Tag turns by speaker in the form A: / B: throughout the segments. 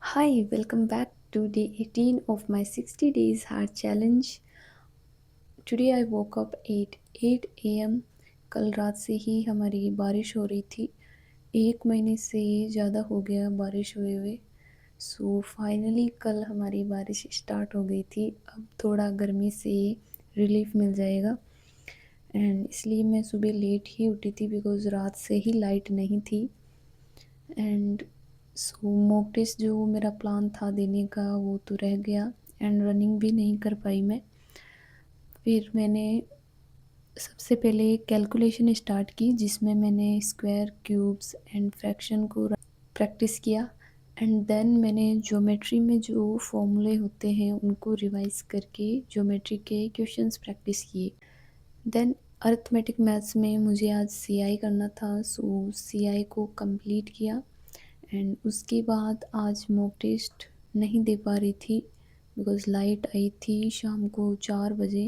A: Hi, welcome back to day 18 of my 60 days hard challenge. Today I woke up 8 a.m. कल रात से ही हमारी बारिश हो रही थी। 1 महीने से ज़्यादा हो गया बारिश हुए हुए। सो फाइनली कल हमारी बारिश स्टार्ट हो गई थी। अब थोड़ा गर्मी से रिलीफ मिल जाएगा। एंड इसलिए मैं सुबह लेट ही उठी थी बिकॉज़ रात से ही लाइट नहीं थी। एंड सो मॉक टेस्ट जो मेरा प्लान था देने का वो तो रह गया एंड रनिंग भी नहीं कर पाई मैं। फिर मैंने सबसे पहले कैलकुलेशन स्टार्ट की जिसमें मैंने स्क्वायर, क्यूब्स एंड फ्रैक्शन को प्रैक्टिस किया। एंड देन मैंने ज्योमेट्री में जो फॉर्मूले होते हैं उनको रिवाइज करके ज्योमेट्री के क्वेश्चंस प्रैक्टिस किए। देन अरिथमेटिक मैथ्स में मुझे आज सीआई करना था, सो सीआई को कंप्लीट किया। एंड उसके बाद आज मॉक टेस्ट नहीं दे पा रही थी बिकॉज़ लाइट आई थी शाम को 4 बजे।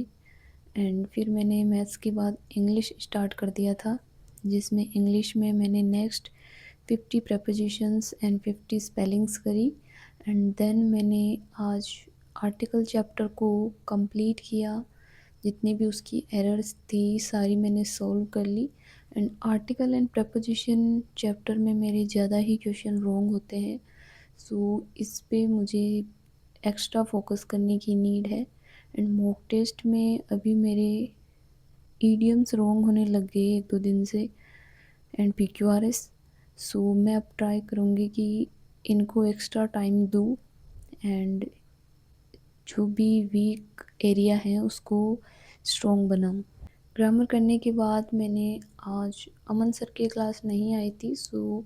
A: एंड फिर मैंने मैथ्स के बाद इंग्लिश स्टार्ट कर दिया था जिसमें इंग्लिश में मैंने नेक्स्ट 50 प्रपोजिशंस एंड 50 स्पेलिंग्स करी। एंड देन मैंने आज आर्टिकल चैप्टर को कंप्लीट किया। जितनी भी उसकी एरर्स थी सारी मैंने सॉल्व कर ली। And article and proposition chapter में मेरे ज़्यादा ही क्वेश्चन रॉन्ग होते हैं, सो इस पे मुझे एक्स्ट्रा फोकस करने की नीड है। एंड मॉक टेस्ट में अभी मेरे ईडियम्स रॉन्ग होने लग गए 1-2 दिन से एंड पीक्यूआरएस। सो मैं अब ट्राई करूँगी कि इनको एक्स्ट्रा टाइम दूँ एंड जो भी वीक एरिया है उसको स्ट्रॉन्ग बनाऊँ। ग्रामर करने के बाद मैंने आज अमन सर की क्लास नहीं आई थी, सो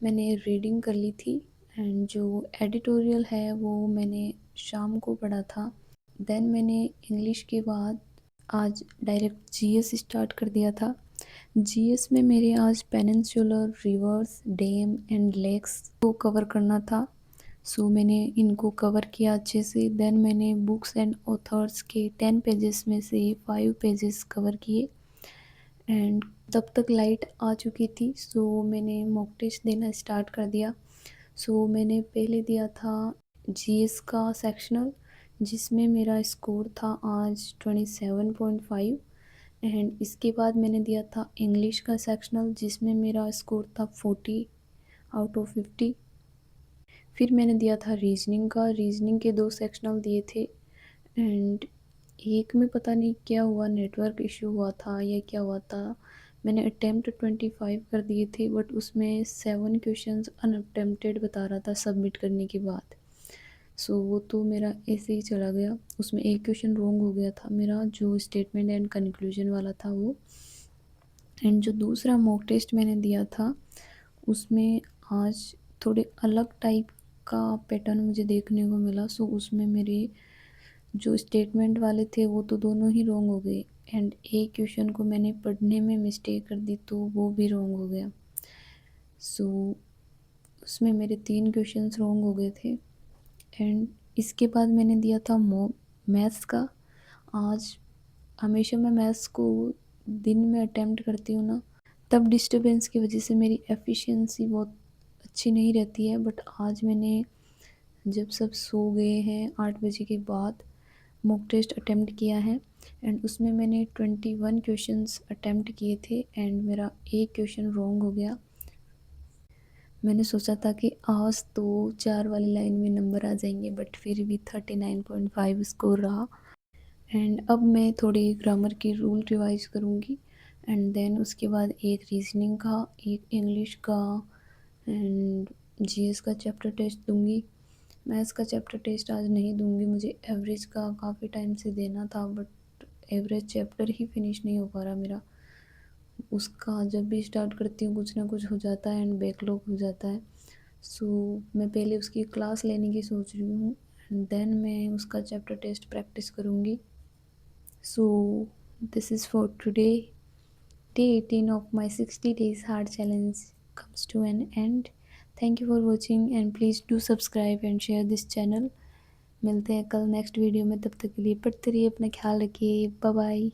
A: मैंने रीडिंग कर ली थी। एंड जो एडिटोरियल है वो मैंने शाम को पढ़ा था। देन मैंने इंग्लिश के बाद आज डायरेक्ट जीएस स्टार्ट कर दिया था। जीएस में मेरे आज peninsular rivers, dam and lakes को कवर करना था, सो मैंने इनको कवर किया अच्छे से। देन मैंने बुक्स एंड ऑथर्स के 10 पेजेस में से 5 पेजेस कवर किए। एंड तब तक लाइट आ चुकी थी, सो मैंने मॉक टेस्ट देना स्टार्ट कर दिया। सो मैंने पहले दिया था जीएस का सेक्शनल जिसमें मेरा स्कोर था आज 27.5। एंड इसके बाद मैंने दिया था इंग्लिश का सेक्शनल जिसमें मेरा स्कोर था 40 आउट ऑफ 50। फिर मैंने दिया था रीजनिंग का, रीजनिंग के 2 सेक्शनल दिए थे। एंड एक में पता नहीं क्या हुआ, नेटवर्क इशू हुआ था या क्या हुआ था, मैंने अटेम्प्ट 25 कर दिए थे बट उसमें 7 क्वेश्चंस अनअटेम्प्टेड बता रहा था सबमिट करने के बाद। सो वो तो मेरा ऐसे ही चला गया। उसमें एक क्वेश्चन रॉन्ग हो गया था मेरा जो स्टेटमेंट एंड कंक्लूजन वाला था वो। एंड जो दूसरा मॉक टेस्ट मैंने दिया था उसमें आज थोड़े अलग टाइप का पैटर्न मुझे देखने को मिला, सो उसमें मेरे जो स्टेटमेंट वाले थे वो तो दोनों ही रॉन्ग हो गए। एंड एक क्वेश्चन को मैंने पढ़ने में मिस्टेक कर दी तो वो भी रॉन्ग हो गया। सो उसमें मेरे 3 क्वेश्चंस रॉन्ग हो गए थे। एंड इसके बाद मैंने दिया था मैथ्स का। आज हमेशा मैं मैथ्स को दिन में अटेम्प्ट करती हूँ ना, तब डिस्टर्बेंस की वजह से मेरी एफिशिएंसी बहुत अच्छी नहीं रहती है। बट आज मैंने जब सब सो गए हैं 8 बजे के बाद मॉक टेस्ट अटेम्प्ट किया है। एंड उसमें मैंने 21 क्वेश्चंस अटेम्प्ट किए थे एंड मेरा एक क्वेश्चन रॉन्ग हो गया। मैंने सोचा था कि आज तो 4 वाली लाइन में नंबर आ जाएंगे बट फिर भी 39.5 स्कोर रहा। एंड अब मैं थोड़ी ग्रामर की रूल रिवाइज करूँगी। एंड देन उसके बाद एक रीजनिंग का, एक इंग्लिश का एंड जीएस का चैप्टर टेस्ट दूँगी। मैथ्स का चैप्टर टेस्ट आज नहीं दूँगी, मुझे एवरेज का काफ़ी टाइम से देना था but average chapter he finish नहीं हो पा रहा मेरा। उसका जब भी स्टार्ट करती हूँ कुछ ना कुछ हो जाता है एंड बैकलॉग हो जाता है। सो मैं पहले उसकी क्लास लेने की सोच रही हूँ एंड देन मैं उसका चैप्टर टेस्ट प्रैक्टिस करूँगी। So, this is for today. Day 18 of my 60 days hard challenge comes to an end. Thank you for watching and please do subscribe and share this channel. मिलते हैं कल next video में, तब तक के लिए पढ़ते रहिए, अपना ख्याल रखिए, बाय बाय।